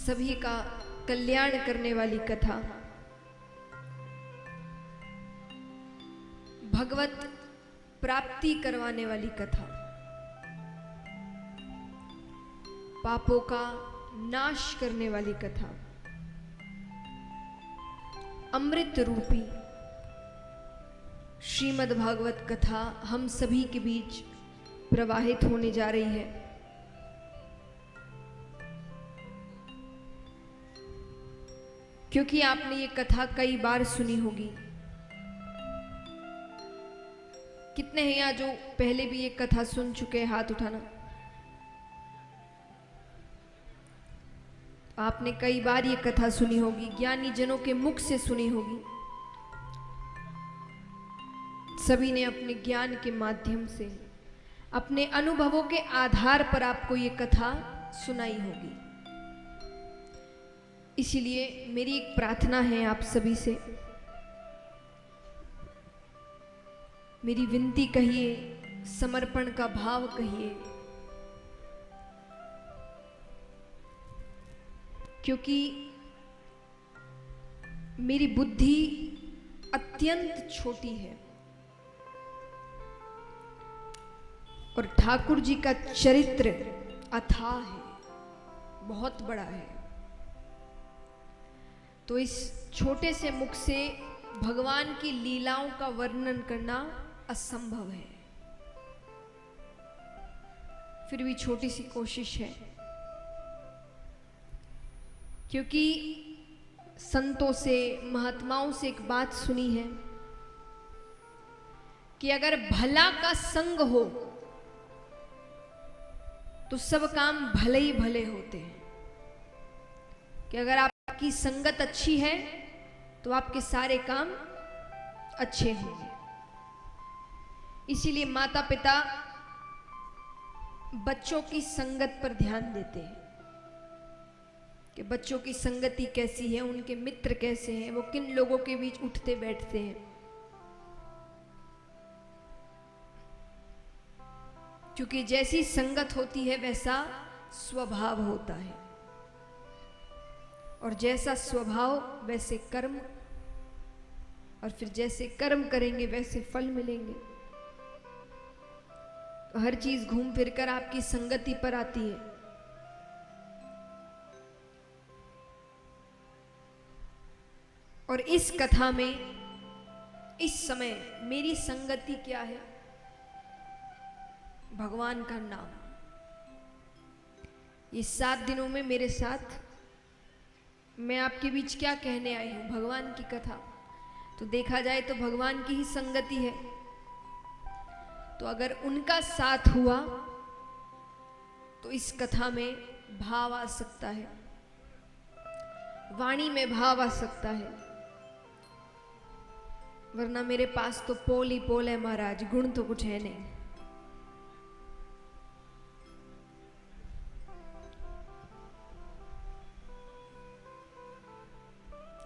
सभी का कल्याण करने वाली कथा, भगवत प्राप्ति करवाने वाली कथा, पापों का नाश करने वाली कथा, अमृत रूपी श्रीमद् भागवत कथा हम सभी के बीच प्रवाहित होने जा रही है। क्योंकि आपने ये कथा कई बार सुनी होगी। कितने हैं यहाँ जो पहले भी ये कथा सुन चुके हैं? हाथ उठाना। आपने कई बार ये कथा सुनी होगी, ज्ञानी जनों के मुख से सुनी होगी। सभी ने अपने ज्ञान के माध्यम से, अपने अनुभवों के आधार पर आपको ये कथा सुनाई होगी। इसीलिए मेरी एक प्रार्थना है आप सभी से, मेरी विनती कहिए, समर्पण का भाव कहिए, क्योंकि मेरी बुद्धि अत्यंत छोटी है और ठाकुर जी का चरित्र अथाह है, बहुत बड़ा है। तो इस छोटे से मुख से भगवान की लीलाओं का वर्णन करना असंभव है। फिर भी छोटी सी कोशिश है, क्योंकि संतों से, महात्माओं से एक बात सुनी है कि अगर भला का संग हो तो सब काम भले ही भले होते हैं। कि अगर आपकी संगत अच्छी है तो आपके सारे काम अच्छे होंगे। इसीलिए माता पिता बच्चों की संगत पर ध्यान देते हैं कि बच्चों की संगति कैसी है, उनके मित्र कैसे हैं, वो किन लोगों के बीच उठते बैठते हैं। क्योंकि जैसी संगत होती है वैसा स्वभाव होता है, और जैसा स्वभाव वैसे कर्म, और फिर जैसे कर्म करेंगे वैसे फल मिलेंगे। तो हर चीज घूम फिर कर आपकी संगति पर आती है। और इस कथा में इस समय मेरी संगति क्या है? भगवान का नाम। ये 7 दिनों में मेरे साथ मैं आपके बीच क्या कहने आई हूं? भगवान की कथा। तो देखा जाए तो भगवान की ही संगति है। तो अगर उनका साथ हुआ तो इस कथा में भाव आ सकता है, वाणी में भाव आ सकता है। वरना मेरे पास तो पोल ही पोल है महाराज, गुण तो कुछ है नहीं।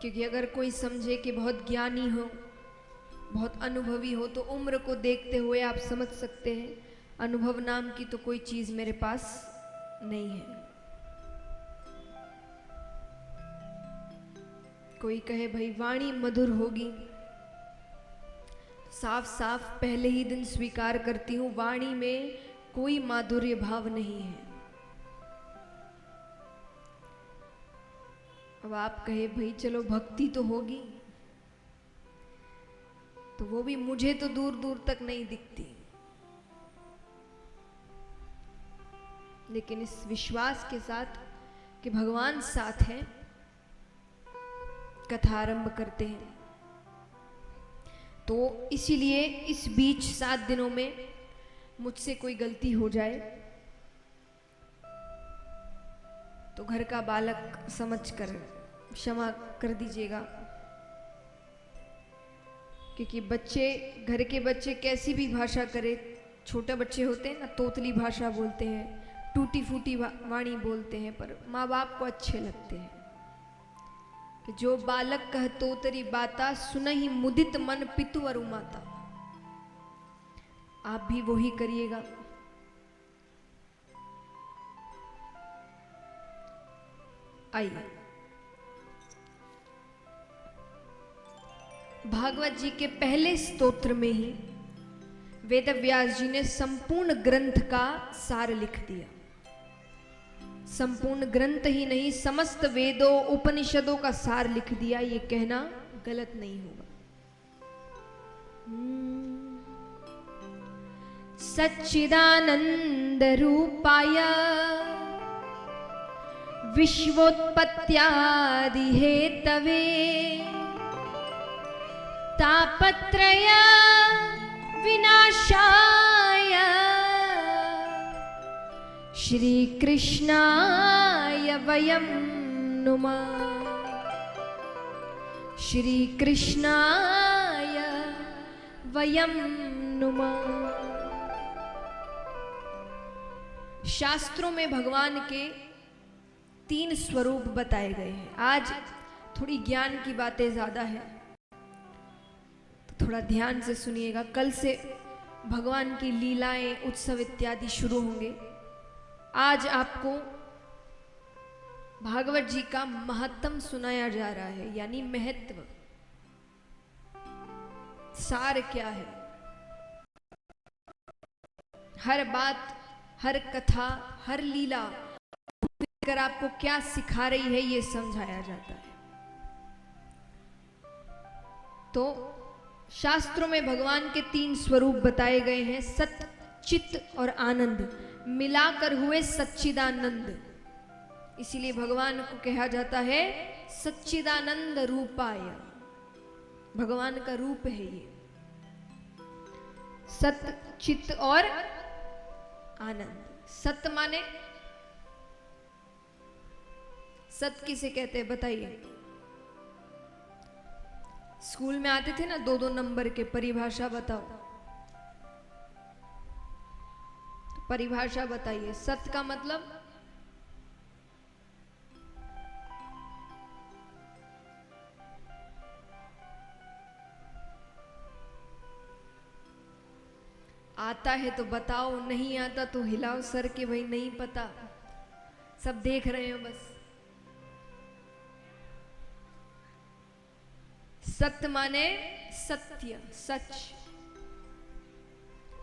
क्योंकि अगर कोई समझे कि बहुत ज्ञानी हो, बहुत अनुभवी हो, तो उम्र को देखते हुए आप समझ सकते हैं अनुभव नाम की तो कोई चीज मेरे पास नहीं है। कोई कहे भाई वाणी मधुर होगी, साफ साफ पहले ही दिन स्वीकार करती हूं, वाणी में कोई माधुर्य भाव नहीं है। अब आप कहे भाई चलो भक्ति तो होगी, तो वो भी मुझे तो दूर दूर तक नहीं दिखती। लेकिन इस विश्वास के साथ कि भगवान साथ हैं, कथा आरंभ करते हैं। तो इसीलिए इस बीच 7 दिनों में मुझसे कोई गलती हो जाए तो घर का बालक समझकर क्षमा कर दीजिएगा। क्योंकि बच्चे, घर के बच्चे कैसी भी भाषा करे, छोटे बच्चे होते हैं ना, तोतली भाषा बोलते हैं, टूटी फूटी वाणी बोलते हैं, पर माँ बाप को अच्छे लगते हैं। कि जो बालक कह तोतरी बाता, सुनहि मुदित मन पितु अरु माता। आप भी वही करिएगा। आइए, भागवत जी के पहले स्तोत्र में ही वेद व्यास जी ने संपूर्ण ग्रंथ का सार लिख दिया। संपूर्ण ग्रंथ ही नहीं, समस्त वेदों उपनिषदों का सार लिख दिया, ये कहना गलत नहीं होगा। सच्चिदानंद रूपाय विश्वोत्पत्त्यादि हेतवे तापत्रय विनाशाय श्री कृष्णाय वयं नुमः। श्री कृष्णाय वयं नुमः। शास्त्रों में भगवान के 3 स्वरूप बताए गए हैं। आज थोड़ी ज्ञान की बातें ज्यादा है, तो थोड़ा ध्यान से सुनिएगा। कल से भगवान की लीलाएं, उत्सव इत्यादि शुरू होंगे। आज आपको भागवत जी का महत्तम सुनाया जा रहा है, यानी महत्व, सार क्या है। हर बात, हर कथा, हर लीला कर आपको क्या सिखा रही है, ये समझाया जाता है। तो शास्त्रों में भगवान के 3 स्वरूप बताए गए हैं, सत, चित्त और आनंद, मिलाकर हुए सच्चिदानंद। इसीलिए भगवान को कहा जाता है सच्चिदानंद रूपाय। भगवान का रूप है ये, सत, चित्त और आनंद। सत माने, सत किसे कहते हैं बताइए? स्कूल में आते थे ना 2-2 नंबर के, परिभाषा बताओ। तो परिभाषा बताइए, सत का मतलब आता है तो बताओ, नहीं आता तो हिलाओ सर के, भाई नहीं पता, सब देख रहे हो बस। सत्य माने सत्य, सच।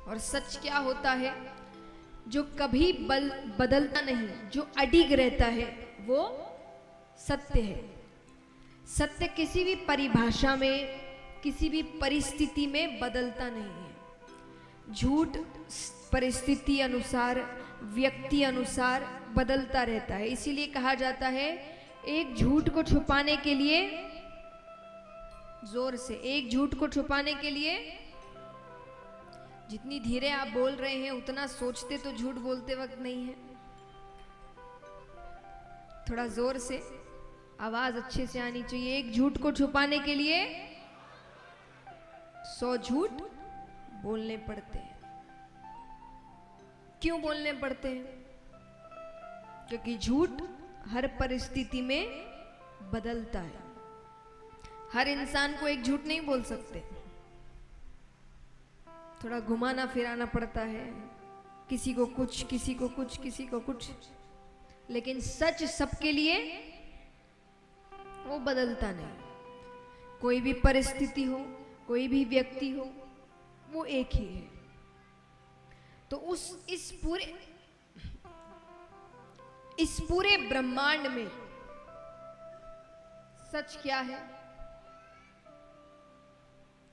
और सच क्या होता है? जो कभी बदलता नहीं, जो अडिग रहता है, वो सत्य है। सत्य किसी भी परिभाषा में, किसी भी परिस्थिति में बदलता नहीं है। झूठ परिस्थिति अनुसार, व्यक्ति अनुसार बदलता रहता है। इसीलिए कहा जाता है एक झूठ को छुपाने के लिए, जोर से, एक झूठ को छुपाने के लिए जितनी धीरे आप बोल रहे हैं उतना सोचते तो झूठ बोलते वक्त नहीं है। थोड़ा जोर से, आवाज अच्छे से आनी चाहिए। एक झूठ को छुपाने के लिए 100 झूठ बोलने पड़ते हैं। क्यों बोलने पड़ते हैं? क्योंकि झूठ हर परिस्थिति में बदलता है। हर इंसान को एक झूठ नहीं बोल सकते, थोड़ा घुमाना फिराना पड़ता है, किसी को कुछ, किसी को कुछ, किसी को कुछ। लेकिन सच सबके लिए वो बदलता नहीं। कोई भी परिस्थिति हो, कोई भी व्यक्ति हो, वो एक ही है। तो इस पूरे ब्रह्मांड में सच क्या है?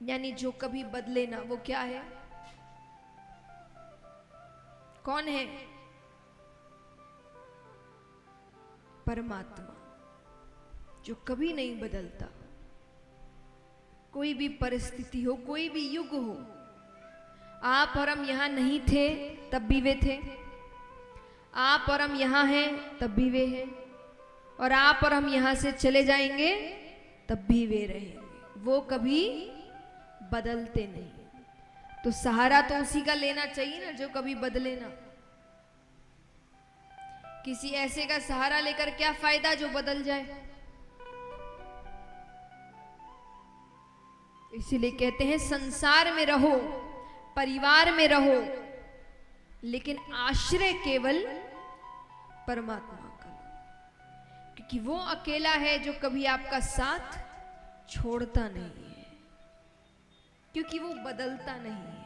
यानी जो कभी बदले ना, वो क्या है? कौन है? परमात्मा, जो कभी नहीं बदलता। कोई भी परिस्थिति हो, कोई भी युग हो, आप और हम यहां नहीं थे तब भी वे थे, आप और हम यहां हैं तब भी वे हैं, और आप और हम यहां से चले जाएंगे तब भी वे रहेंगे। वो कभी बदलते नहीं। तो सहारा तो उसी का लेना चाहिए ना जो कभी बदले ना। किसी ऐसे का सहारा लेकर क्या फायदा जो बदल जाए। इसीलिए कहते हैं संसार में रहो, परिवार में रहो, लेकिन आश्रय केवल परमात्मा का। क्योंकि वो अकेला है जो कभी आपका साथ छोड़ता नहीं है, क्योंकि वो बदलता नहीं है।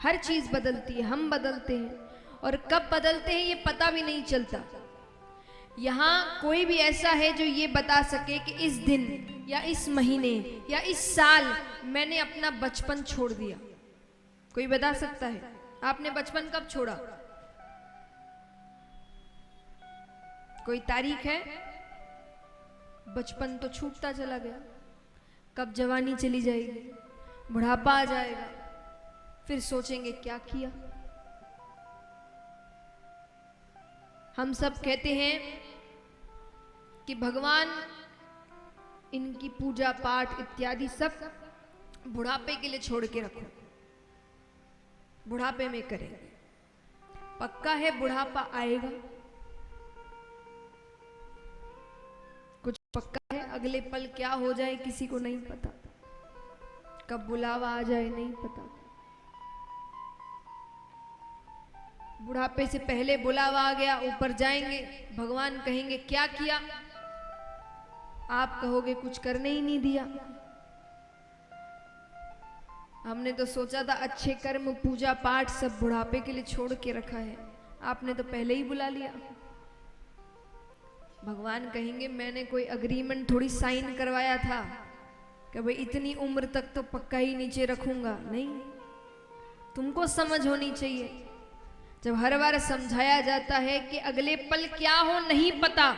हर चीज बदलती है, हम बदलते हैं, और कब बदलते हैं ये पता भी नहीं चलता। यहां कोई भी ऐसा है जो ये बता सके कि इस दिन या इस महीने या इस साल मैंने अपना बचपन छोड़ दिया? कोई बता सकता है? आपने बचपन कब छोड़ा? कोई तारीख है? बचपन तो छूटता चला गया। कब जवानी चली जाएगी, बुढ़ापा आ जाएगा, फिर सोचेंगे क्या किया। हम सब कहते हैं कि भगवान इनकी पूजा पाठ इत्यादि सब बुढ़ापे के लिए छोड़ के रखो, बुढ़ापे में करेंगे। पक्का है बुढ़ापा आएगा? कुछ पक्का है? अगले पल क्या हो जाए किसी को नहीं पता, कब बुलावा आ जाए नहीं पता। बुढ़ापे से पहले बुलावा आ गया, ऊपर जाएंगे, भगवान कहेंगे क्या किया? आप कहोगे कुछ करने ही नहीं दिया। हमने तो सोचा था अच्छे कर्म पूजा पाठ सब बुढ़ापे के लिए छोड़ के रखा है, आपने तो पहले ही बुला लिया। भगवान कहेंगे मैंने कोई अग्रीमेंट थोड़ी साइन करवाया था कि भाई इतनी उम्र तक तो पक्का ही नीचे रखूंगा। नहीं, तुमको समझ होनी चाहिए। जब हर बार समझाया जाता है कि अगले पल क्या हो नहीं पता,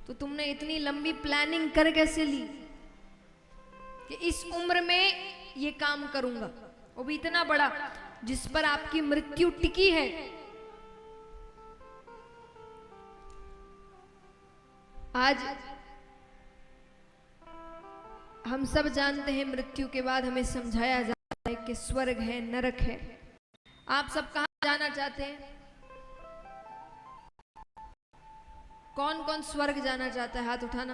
तो तुमने इतनी लंबी प्लानिंग कर कैसे ली कि इस उम्र में ये काम करूंगा, वो भी इतना बड़ा जिस पर आपकी मृत्यु टिकी है। आज हम सब जानते हैं मृत्यु के बाद हमें समझाया जाता है कि स्वर्ग है, नरक है। आप सब कहां जाना चाहते हैं? कौन कौन स्वर्ग जाना चाहता है? हाथ उठाना।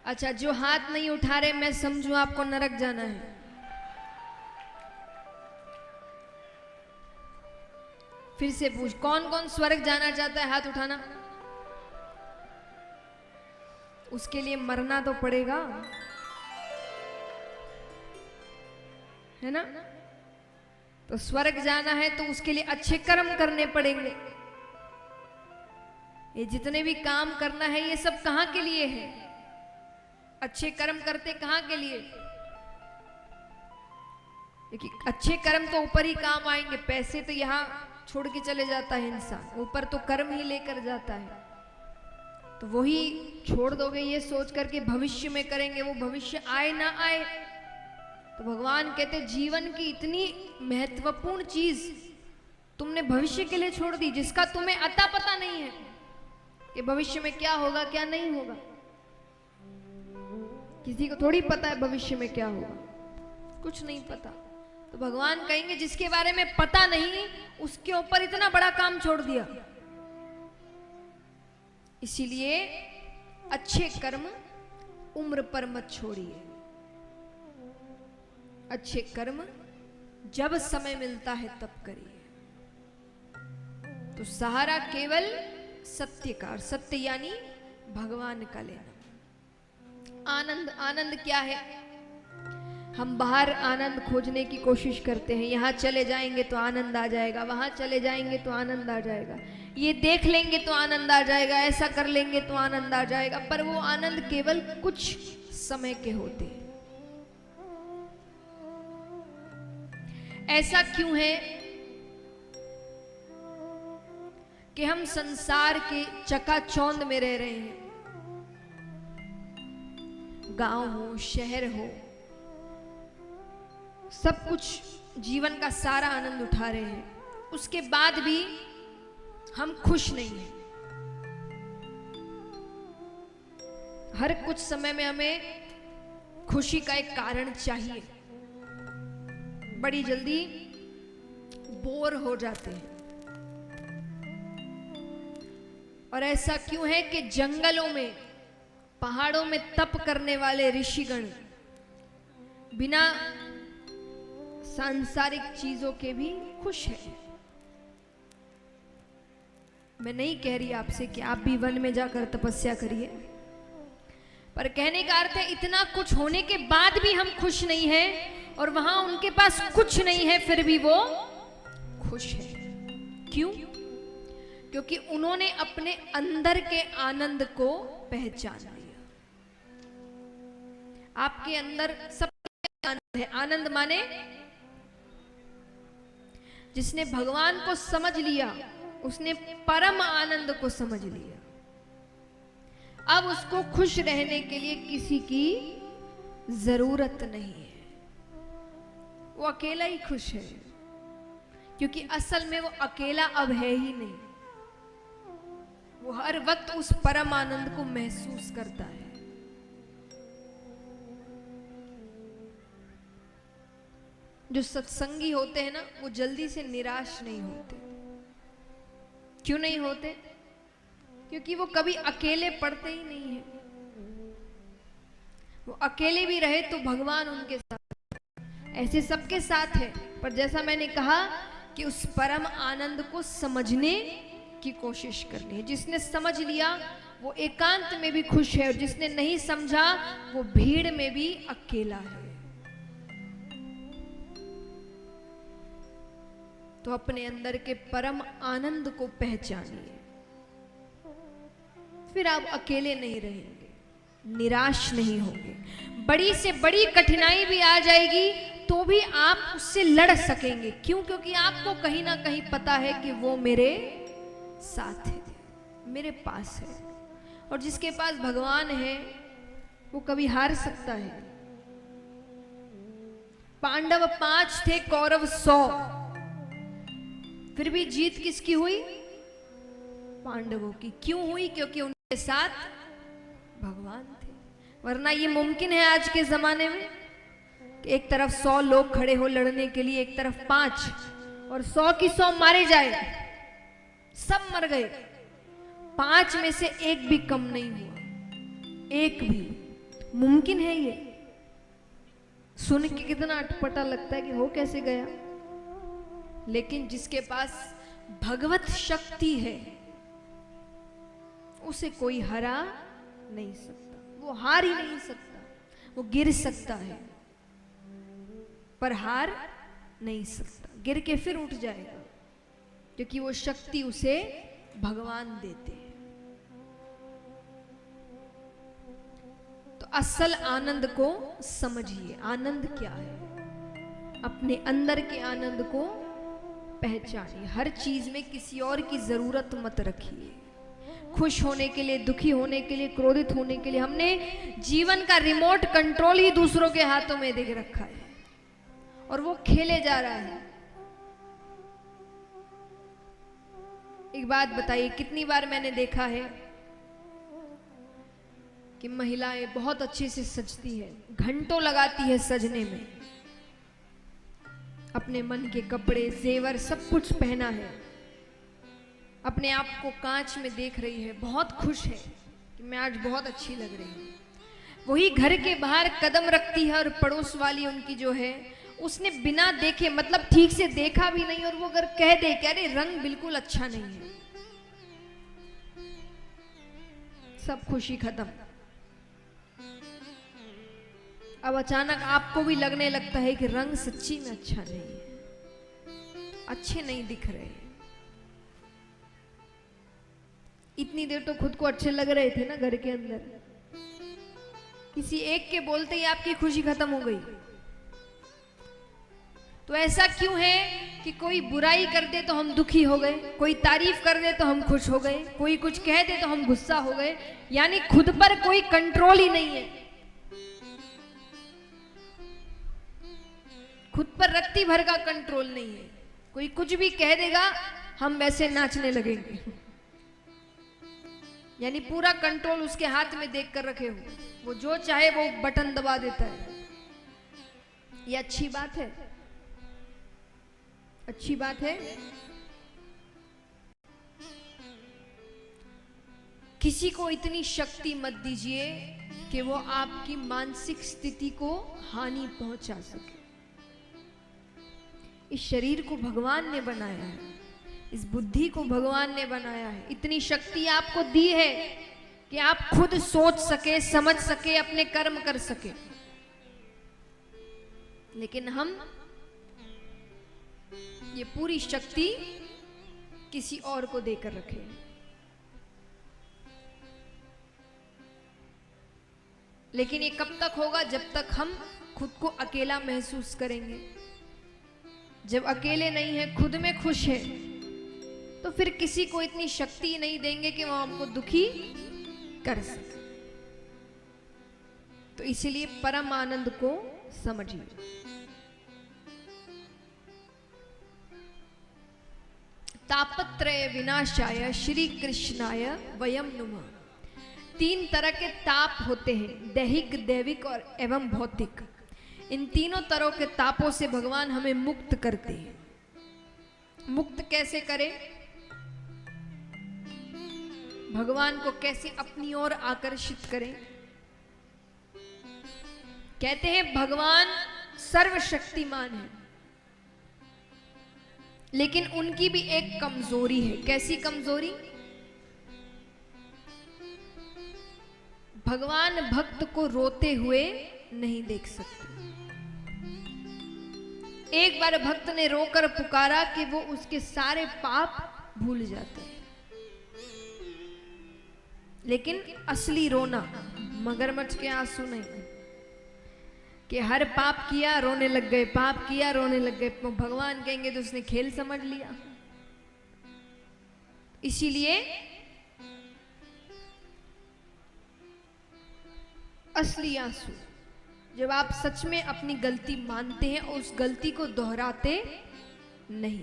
अच्छा, जो हाथ नहीं उठा रहे मैं समझू आपको नरक जाना है। फिर से पूछ, कौन कौन स्वर्ग जाना चाहता है? हाथ उठाना। उसके लिए मरना तो पड़ेगा, है ना? तो स्वर्ग जाना है तो उसके लिए अच्छे कर्म करने पड़ेंगे। ये जितने भी काम करना है ये सब कहां के लिए है? अच्छे कर्म करते कहां के लिए? देखिए, अच्छे कर्म तो ऊपर ही काम आएंगे, पैसे तो यहां छोड़ के चले जाता है इंसान, ऊपर तो कर्म ही लेकर जाता है। तो वही छोड़ दोगे ये सोच करके भविष्य में करेंगे, वो भविष्य आए ना आए। तो भगवान कहते जीवन की इतनी महत्वपूर्ण चीज तुमने भविष्य के लिए छोड़ दी, जिसका तुम्हें अता पता नहीं है कि भविष्य में क्या होगा क्या नहीं होगा। किसी को थोड़ी पता है भविष्य में क्या होगा, कुछ नहीं पता। तो भगवान कहेंगे जिसके बारे में पता नहीं उसके ऊपर इतना बड़ा काम छोड़ दिया। इसीलिए अच्छे कर्म उम्र पर मत छोड़िए। अच्छे कर्म जब समय मिलता है तब करिए। तो सहारा केवल सत्य का, और सत्य यानी भगवान का लेना। आनंद, आनंद क्या है? हम बाहर आनंद खोजने की कोशिश करते हैं, यहां चले जाएंगे तो आनंद आ जाएगा, वहां चले जाएंगे तो आनंद आ जाएगा, ये देख लेंगे तो आनंद आ जाएगा, ऐसा कर लेंगे तो आनंद आ जाएगा। पर वो आनंद केवल कुछ समय के होते हैं। ऐसा क्यों है कि हम संसार के चकाचौंध में रह रहे हैं? गांव हो, शहर हो, सब कुछ जीवन का सारा आनंद उठा रहे हैं, उसके बाद भी हम खुश नहीं हैं। हर कुछ समय में हमें खुशी का एक कारण चाहिए। बड़ी जल्दी बोर हो जाते हैं। और ऐसा क्यों है कि जंगलों में, पहाड़ों में तप करने वाले ऋषिगण बिना सांसारिक चीजों के भी खुश हैं। मैं नहीं कह रही आपसे कि आप भी वन में जाकर तपस्या करिए, पर कहने का अर्थ है इतना कुछ होने के बाद भी हम खुश नहीं हैं, और वहां उनके पास कुछ नहीं है फिर भी वो खुश है। क्यों? क्योंकि उन्होंने अपने अंदर के आनंद को पहचान लिया। आपके अंदर सब आनंद है। आनंद माने जिसने भगवान को समझ लिया उसने परम आनंद को समझ लिया। अब उसको खुश रहने के लिए किसी की जरूरत नहीं है, वो अकेला ही खुश है, क्योंकि असल में वो अकेला अब है ही नहीं। वो हर वक्त उस परम आनंद को महसूस करता है। जो सत्संगी होते हैं ना, वो जल्दी से निराश नहीं होते। क्यों नहीं होते? क्योंकि वो कभी अकेले पड़ते ही नहीं है। वो अकेले भी रहे तो भगवान उनके साथ, ऐसे सबके साथ है। पर जैसा मैंने कहा कि उस परम आनंद को समझने की कोशिश करनी है। जिसने समझ लिया वो एकांत में भी खुश है, और जिसने नहीं समझा वो भीड़ में भी अकेला है। तो अपने अंदर के परम आनंद को पहचानिए, फिर आप अकेले नहीं रहेंगे, निराश नहीं होंगे। बड़ी से बड़ी कठिनाई भी आ जाएगी तो भी आप उससे लड़ सकेंगे। क्यों? क्योंकि आपको कहीं ना कहीं पता है कि वो मेरे साथ है, मेरे पास है। और जिसके पास भगवान है वो कभी हार सकता है? पांडव 5 थे, कौरव 100, फिर भी जीत किसकी हुई? पांडवों की। क्यों हुई? क्योंकि उनके साथ भगवान थे। वरना ये मुमकिन है आज के जमाने में कि एक तरफ 100 लोग खड़े हो लड़ने के लिए, एक तरफ 5, और 100 की 100 मारे जाए, सब मर गए, 5 में से एक भी कम नहीं हुआ, एक भी। मुमकिन है ये? सुन के कितना अटपटा लगता है कि हो कैसे गया। लेकिन जिसके पास भगवत शक्ति है उसे कोई हरा नहीं सकता। वो हार ही नहीं सकता। वो गिर सकता है पर हार नहीं सकता। गिर के फिर उठ जाएगा, क्योंकि वो शक्ति उसे भगवान देते हैं। तो असल आनंद को समझिए। आनंद क्या है? अपने अंदर के आनंद को पहचानिए। हर चीज में किसी और की जरूरत मत रखिए। खुश होने के लिए, दुखी होने के लिए, क्रोधित होने के लिए हमने जीवन का रिमोट कंट्रोल ही दूसरों के हाथों में दे रखा है, और वो खेले जा रहा है। एक बात बताइए, कितनी बार मैंने देखा है कि महिलाएं बहुत अच्छे से सजती है, घंटों लगाती है सजने में, अपने मन के कपड़े, जेवर सब कुछ पहना है, अपने आप को कांच में देख रही है, बहुत खुश है कि मैं आज बहुत अच्छी लग रही हूँ। वही घर के बाहर कदम रखती है और पड़ोस वाली उनकी जो है, उसने बिना देखे, मतलब ठीक से देखा भी नहीं, और वो अगर कह दे कि अरे रंग बिल्कुल अच्छा नहीं है, सब खुशी खत्म। अब अचानक आपको भी लगने लगता है कि रंग सच्ची में अच्छा नहीं है, अच्छे नहीं दिख रहे। इतनी देर तो खुद को अच्छे लग रहे थे ना घर के अंदर, किसी एक के बोलते ही आपकी खुशी खत्म हो गई। तो ऐसा क्यों है कि कोई बुराई कर दे तो हम दुखी हो गए, कोई तारीफ कर दे तो हम खुश हो गए, कोई कुछ कह दे तो हम गुस्सा हो गए। यानी खुद पर कोई कंट्रोल ही नहीं है, खुद पर रत्ती भर का कंट्रोल नहीं है। कोई कुछ भी कह देगा हम वैसे नाचने लगेंगे, यानी पूरा कंट्रोल उसके हाथ में देख कर रखे हो, वो जो चाहे वो बटन दबा देता है। ये अच्छी बात है? अच्छी बात है? किसी को इतनी शक्ति मत दीजिए कि वो आपकी मानसिक स्थिति को हानि पहुंचा सके। इस शरीर को भगवान ने बनाया है, इस बुद्धि को भगवान ने बनाया है, इतनी शक्ति आपको दी है कि आप खुद सोच सके, समझ सके, अपने कर्म कर सके। लेकिन हम ये पूरी शक्ति किसी और को देकर रखे। लेकिन ये कब तक होगा? जब तक हम खुद को अकेला महसूस करेंगे। जब अकेले नहीं है, खुद में खुश है, तो फिर किसी को इतनी शक्ति नहीं देंगे कि वो हमको दुखी कर सके। तो इसीलिए परम आनंद को समझिए। तापत्रय विनाशाय श्री कृष्णाय वयम नुमः। 3 तरह के ताप होते हैं, दैहिक, दैविक और एवं भौतिक। इन तीनों तरह के तापों से भगवान हमें मुक्त करते हैं। मुक्त कैसे करें? भगवान को कैसे अपनी ओर आकर्षित करें? कहते हैं भगवान सर्वशक्तिमान है, लेकिन उनकी भी एक कमजोरी है। कैसी कमजोरी? भगवान भक्त को रोते हुए नहीं देख सकते। एक बार भक्त ने रोकर पुकारा कि वो उसके सारे पाप भूल जाते हैं। लेकिन असली रोना मगरमच्छ के आंसू नहीं, कि हर पाप किया रोने लग गए, पाप किया रोने लग गए। भगवान कहेंगे तो उसने खेल समझ लिया। इसीलिए असली आंसू जब आप सच में अपनी गलती मानते हैं और उस गलती को दोहराते नहीं,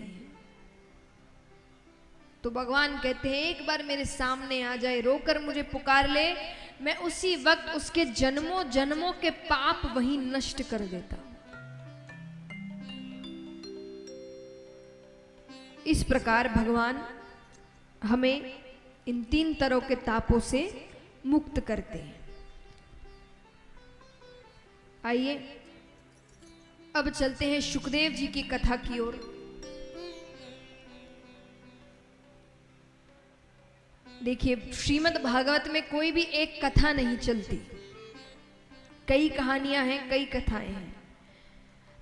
तो भगवान कहते हैं एक बार मेरे सामने आ जाए, रोकर मुझे पुकार ले, मैं उसी वक्त उसके जन्मों जन्मों के पाप वहीं नष्ट कर देता। इस प्रकार भगवान हमें इन 3 तरह के तापों से मुक्त करते हैं। आइए अब चलते हैं शुकदेव जी की कथा की ओर। देखिए, श्रीमद् भागवत में कोई भी एक कथा नहीं चलती, कई कहानियां हैं, कई कथाएं हैं।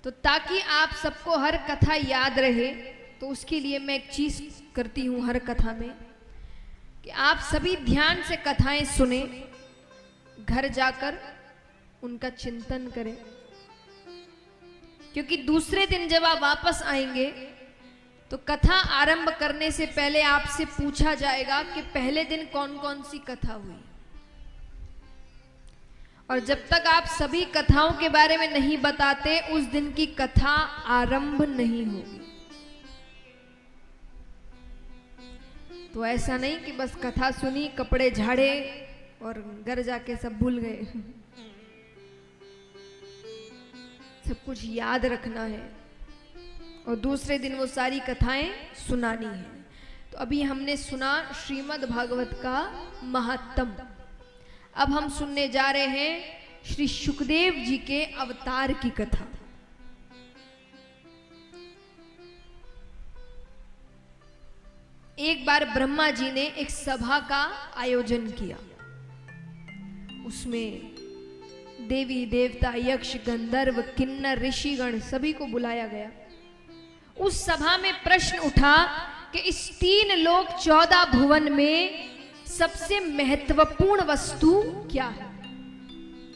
तो ताकि आप सबको हर कथा याद रहे, तो उसके लिए मैं एक चीज करती हूं हर कथा में, कि आप सभी ध्यान से कथाएं सुने, घर जाकर उनका चिंतन करें, क्योंकि दूसरे दिन जब आप वापस आएंगे तो कथा आरंभ करने से पहले आपसे पूछा जाएगा कि पहले दिन कौन कौन सी कथा हुई। और जब तक आप सभी कथाओं के बारे में नहीं बताते, उस दिन की कथा आरंभ नहीं होगी। तो ऐसा नहीं कि बस कथा सुनी, कपड़े झाड़े और घर जाके सब भूल गए। सब कुछ याद रखना है और दूसरे दिन वो सारी कथाएं सुनानी है। तो अभी हमने सुना श्रीमद् भागवत का महात्म। अब हम सुनने जा रहे हैं श्री शुकदेव जी के अवतार की कथा। एक बार ब्रह्मा जी ने एक सभा का आयोजन किया। उसमें देवी देवता, यक्ष, गंधर्व, किन्नर, ऋषिगण सभी को बुलाया गया। उस सभा में प्रश्न उठा कि इस 3 लोक 14 भुवन में सबसे महत्वपूर्ण वस्तु क्या है,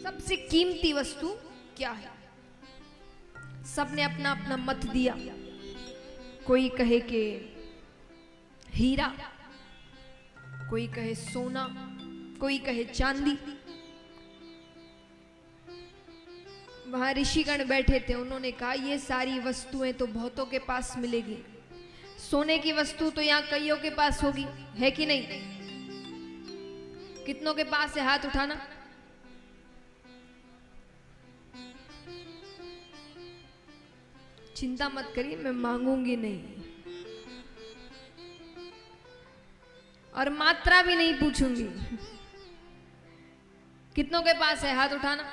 सबसे कीमती वस्तु क्या है। सबने अपना अपना मत दिया। कोई कहे कि हीरा, कोई कहे सोना, कोई कहे चांदी। वहां ऋषिगण बैठे थे, उन्होंने कहा ये सारी वस्तुएं तो बहुतों के पास मिलेगी, सोने की वस्तु तो यहाँ कईयों के पास होगी, है कि नहीं? कितनों के पास है? हाथ उठाना। चिंता मत करिए, मैं मांगूंगी नहीं और मात्रा भी नहीं पूछूंगी। कितनों के पास है? हाथ उठाना।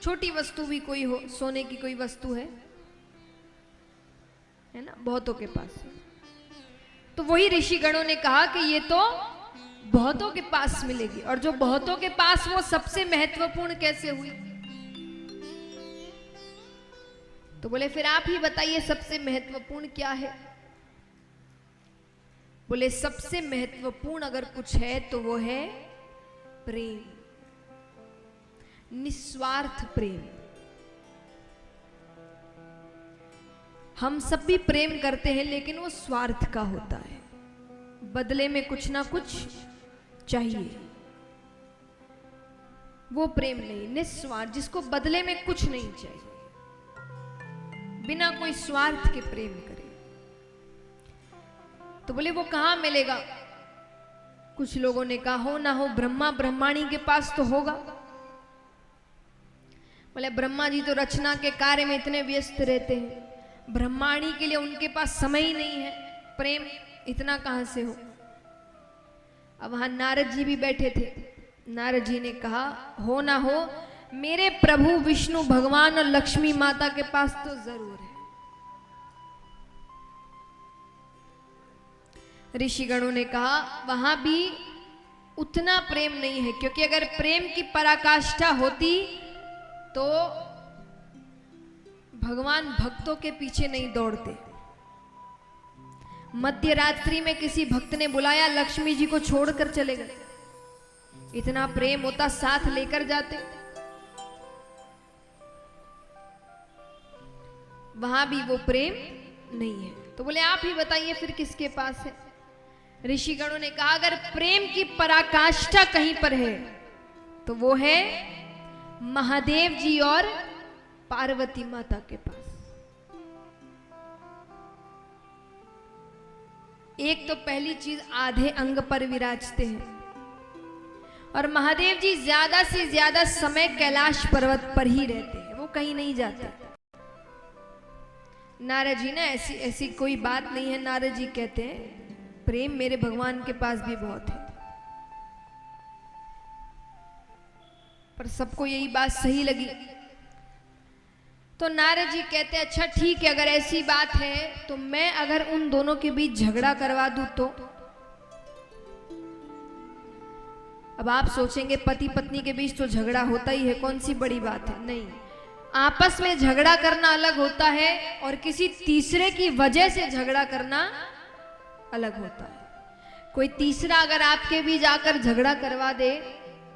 छोटी वस्तु भी कोई हो, सोने की कोई वस्तु है? है ना, बहुतों के पास। तो वही ऋषिगणों ने कहा कि ये तो बहुतों के पास मिलेगी, और जो बहुतों के पास वो सबसे महत्वपूर्ण कैसे हुई? तो बोले फिर आप ही बताइए सबसे महत्वपूर्ण क्या है? बोले सबसे महत्वपूर्ण अगर कुछ है तो वो है प्रेम, निस्वार्थ प्रेम। हम सब भी प्रेम करते हैं, लेकिन वो स्वार्थ का होता है, बदले में कुछ ना कुछ चाहिए। वो प्रेम नहीं, निस्वार्थ, जिसको बदले में कुछ नहीं चाहिए, बिना कोई स्वार्थ के प्रेम करे। तो बोले वो कहां मिलेगा? कुछ लोगों ने कहा हो ना हो ब्रह्मा ब्रह्माणी के पास तो होगा। बोले ब्रह्मा जी तो रचना के कार्य में इतने व्यस्त रहते हैं, ब्रह्माणी के लिए उनके पास समय ही नहीं है, प्रेम इतना कहां से हो? अब वहां नारद जी भी बैठे थे। नारद जी ने कहा हो ना हो मेरे प्रभु विष्णु भगवान और लक्ष्मी माता के पास तो जरूर है। ऋषिगणों ने कहा वहां भी उतना प्रेम नहीं है, क्योंकि अगर प्रेम की पराकाष्ठा होती तो भगवान भक्तों के पीछे नहीं दौड़ते। मध्य रात्रि में किसी भक्त ने बुलाया, लक्ष्मी जी को छोड़कर चले गए। इतना प्रेम होता साथ लेकर जाते। वहां भी वो प्रेम नहीं है। तो बोले आप ही बताइए फिर किसके पास है? ऋषिगणों ने कहा अगर प्रेम की पराकाष्ठा कहीं पर है तो वो है महादेव जी और पार्वती माता के पास। एक तो पहली चीज आधे अंग पर विराजते हैं, और महादेव जी ज्यादा से ज्यादा समय कैलाश पर्वत पर ही रहते हैं, वो कहीं नहीं जाते। नारद जी ना ऐसी कोई बात नहीं है। नारद जी कहते हैं प्रेम मेरे भगवान के पास भी बहुत है, पर सबको यही बात सही लगी। तो नारद जी कहते हैं अच्छा ठीक है, अगर ऐसी बात है तो मैं अगर उन दोनों के बीच झगड़ा करवा दूं तो? अब आप सोचेंगे पति पत्नी के बीच तो झगड़ा होता ही है, कौन सी बड़ी बात है? नहीं, आपस में झगड़ा करना अलग होता है और किसी तीसरे की वजह से झगड़ा करना अलग होता है। कोई तीसरा अगर आपके बीच आकर झगड़ा करवा दे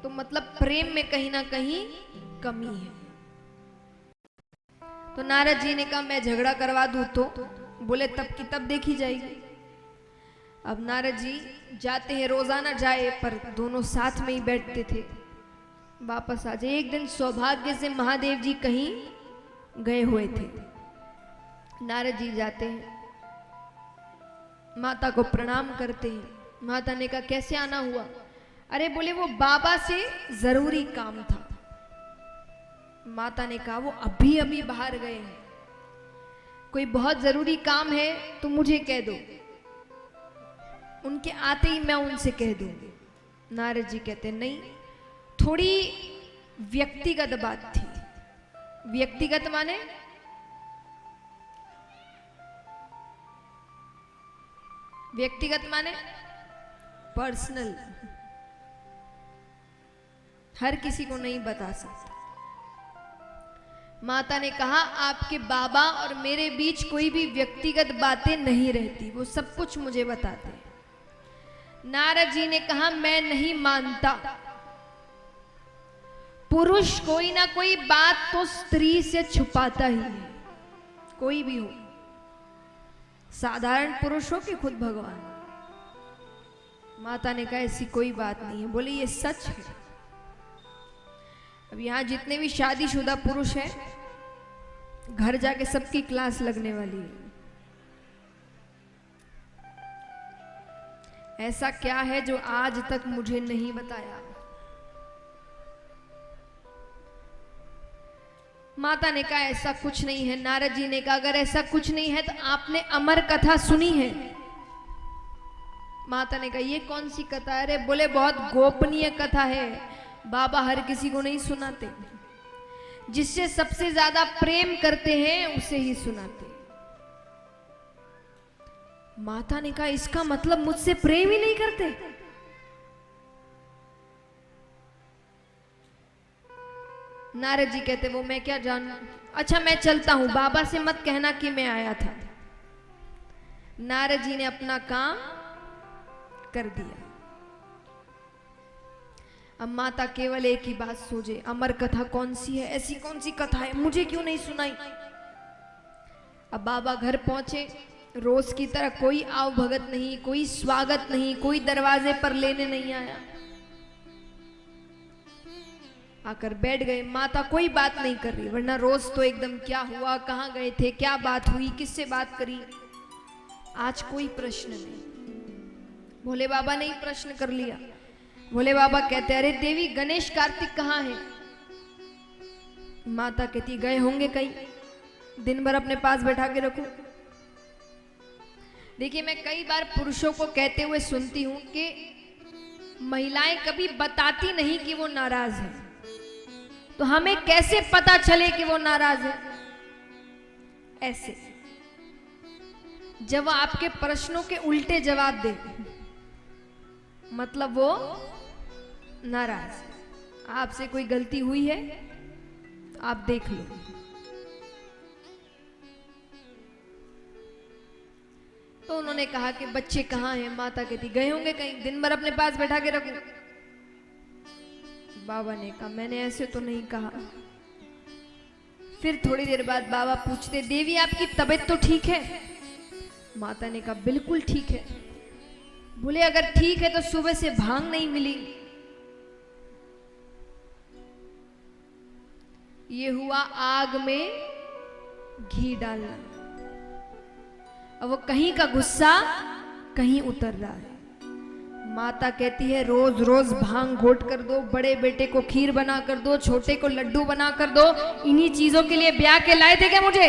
तो मतलब प्रेम में कहीं ना कहीं कमी है। तो नारद जी ने कहा मैं झगड़ा करवा दूं तो? बोले तब की तब देखी जाएगी। अब नारद जी जाते हैं, रोजाना जाए पर दोनों साथ में ही बैठते थे, वापस आ जाए। एक दिन सौभाग्य से महादेव जी कहीं गए हुए थे। नारद जी जाते हैं, माता को प्रणाम करते हैं। माता ने कहा कैसे आना हुआ? अरे बोले वो बाबा से जरूरी काम था। माता ने कहा वो अभी अभी बाहर गए हैं, कोई बहुत जरूरी काम है तो मुझे कह दो, उनके आते ही मैं उनसे कह दूंगी। नारद जी कहते नहीं, थोड़ी व्यक्तिगत बात थी। व्यक्तिगत माने पर्सनल, हर किसी को नहीं बता सकता। माता ने कहा आपके बाबा और मेरे बीच कोई भी व्यक्तिगत बातें नहीं रहती, वो सब कुछ मुझे बताते हैं। नारद जी ने कहा मैं नहीं मानता, पुरुष कोई ना कोई बात तो स्त्री से छुपाता ही है, कोई भी हो, साधारण पुरुष हो कि खुद भगवान। माता ने कहा ऐसी कोई बात नहीं है। बोले ये सच है। अब यहां जितने भी शादीशुदा पुरुष हैं, घर जाके सबकी क्लास लगने वाली है। ऐसा क्या है जो आज तक मुझे नहीं बताया? माता ने कहा ऐसा कुछ नहीं है। नारद जी ने कहा अगर ऐसा कुछ नहीं है तो आपने अमर कथा सुनी है? माता ने कहा ये कौन सी कथा है? अरे बोले बहुत गोपनीय कथा है, बाबा हर किसी को नहीं सुनाते, जिससे सबसे ज्यादा प्रेम करते हैं उसे ही सुनाते। माता ने कहा इसका मतलब मुझसे प्रेम ही नहीं करते। नारद जी कहते वो मैं क्या जानूं, अच्छा मैं चलता हूं, बाबा से मत कहना कि मैं आया था। नारद जी ने अपना काम कर दिया। अब माता केवल एक ही बात सोचे, अमर कथा कौन सी है, ऐसी कौन सी कथा है, मुझे क्यों नहीं सुनाई। अब बाबा घर पहुंचे, रोज की तरह कोई आव भगत नहीं, कोई स्वागत नहीं, कोई दरवाजे पर लेने नहीं आया। आकर बैठ गए। माता कोई बात नहीं कर रही, वरना रोज तो एकदम क्या हुआ, कहाँ गए थे, क्या बात हुई, किससे बात करी। आज कोई प्रश्न नहीं। भोले बाबा ने ही प्रश्न कर लिया। भोले बाबा कहते अरे देवी गणेश कार्तिक कहाँ है। माता कहती गए होंगे कहीं, दिन भर अपने पास बैठा के रखो। देखिए मैं कई बार पुरुषों को कहते हुए सुनती हूं कि महिलाएं कभी बताती नहीं कि वो नाराज है, तो हमें कैसे पता चले कि वो नाराज है। ऐसे जब वो आपके प्रश्नों के उल्टे जवाब दे, मतलब वो नाराज है। आपसे कोई गलती हुई है आप देख लो। तो उन्होंने कहा कि बच्चे कहाँ हैं। माता कहती गए होंगे कहीं, दिन भर अपने पास बैठा के रखो। बाबा ने कहा मैंने ऐसे तो नहीं कहा। फिर थोड़ी देर बाद बाबा पूछते देवी आपकी तबीयत तो ठीक है। माता ने कहा बिल्कुल ठीक है। बोले अगर ठीक है तो सुबह से भांग नहीं मिली। ये हुआ आग में घी डालना। अब वो कहीं का गुस्सा कहीं उतर रहा है। माता कहती है रोज रोज भांग घोट कर दो, बड़े बेटे को खीर बना कर दो, छोटे को लड्डू बना कर दो। इन्हीं चीजों के लिए ब्याह के लाए थे क्या मुझे?